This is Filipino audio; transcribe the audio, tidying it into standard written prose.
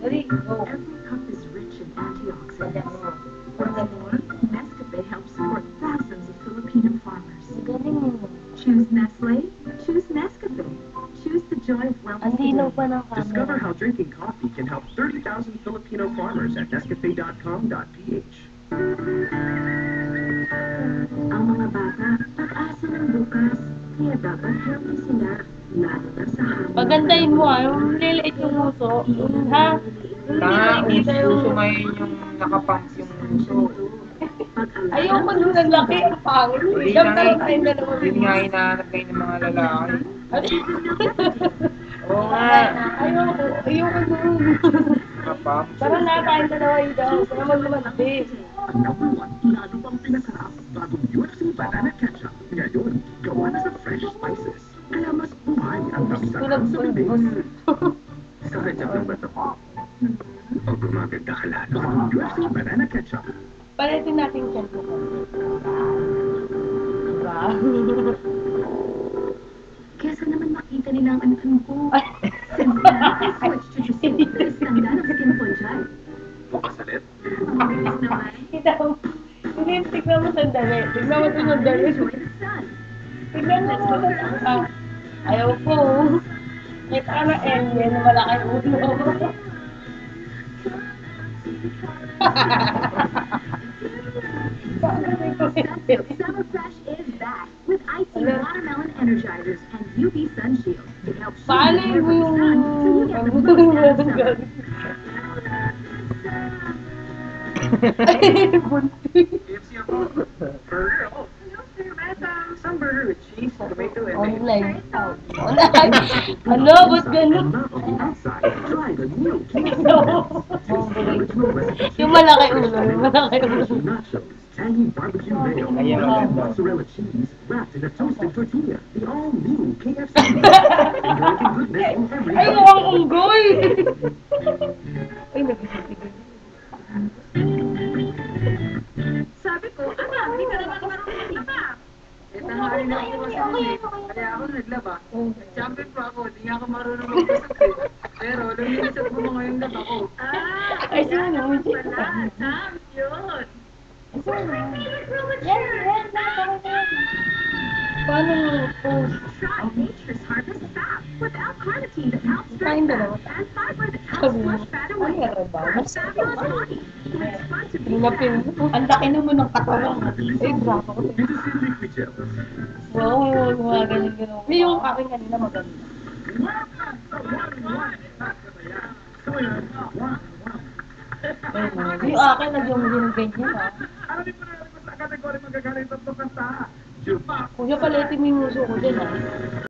Every Oh. cup is rich in antioxidants. Ang What's more, Nescafe helps support thousands of Filipino farmers. galing. Choose Nestle, choose Nescafe. Choose the joy of Ang wellness linaw pa today. ng Discover camera. how drinking coffee can help 30,000 Filipino farmers at Nescafe.com.ph. Ang mga bata, pag-asa ng bukas, kaya dapat healthy sila, lalo na sa hamon. Pagandahin mo yung liliit yung uso. Ha? Yung nakikita yung... Uso ngayon yung nakapump yung uso. Ayoko nung lalaki ang pangit. Hindi Siyam nga na lang tayong dalawa. Hindi nga hinahanap kayo ng mga lalaki. Oo nga. Ayoko nung. Nakapump. Tara na tayong dalawa daw. Para magmamandi. Ang number one, lalo pang pinasarap, bagong UFC Banana Ketchup. Ngayon, gawa na sa fresh spices. Kaya mas buhay ang Tulad sarap sa po. bibig. Sa ketchup ng bato mo. O gumaganda ka lalo ang UFC Banana Ketchup. Palitin natin yung shampoo ko. Wow. Kesa naman makita nila ang ano ko. Simple lang, switch to Jusil. Tanda ng Skin Ponjay. Pukasalit. Mabilis naman. Kita mo. Hindi, tignan mo sandali. Tignan mo ito sandali. Enjoy the sun. Tignan mo sandali. Ayaw ko. Kita ka na alien na malaki ulo. Summer Fresh is back with icy watermelon energizers and UV sun shield. It helps shield Paano your hair yung... from the sun so you get the most out of summer. KFC ako. Burger ako. Some burger with cheese, tomato, and Online. Online? Ano? Ba't gano'n? Not on the outside. Try the new KFC. Yung malaki ulo. Yung malaki ulo. Nachos, tangy barbecue mayo, Ayan, and maganda. mozzarella cheese wrapped in a toasted tortilla. The all-new KFC. Enjoy the goodness in every Ay, bite. mukhang unggoy! Ay, nagsisipigil. Sabi ko, ama, hindi ka naman marunong maglaba. Eh, tanghali na ako kasi nun eh. Kaya ako naglaba. Nag-champion pa ako, hindi nga ako marunong magpasok eh. Pero, lumilisap mo mga yung laba ko. Ay, sino? Wala, champion. Paano post? Try Nature's Harvest Fat without carnitine that helps Kain break dalawa. fat and fiber that helps Sabi mo, flush fat ay, away. meron ba? For a fabulous body. It's fun to be Hinapin fat. mo. Ang laki naman ng katawan. Ay, bravo ko. Binusin liquid gel. Wow, gumagaling gano'n. Yung akin kanina maganda. Yung akin nagyong ganyan ah. Aramin mo na sa kategory magagaling sa kanta. Jupa. Kuya, palitin mo yung uso ko dyan ah.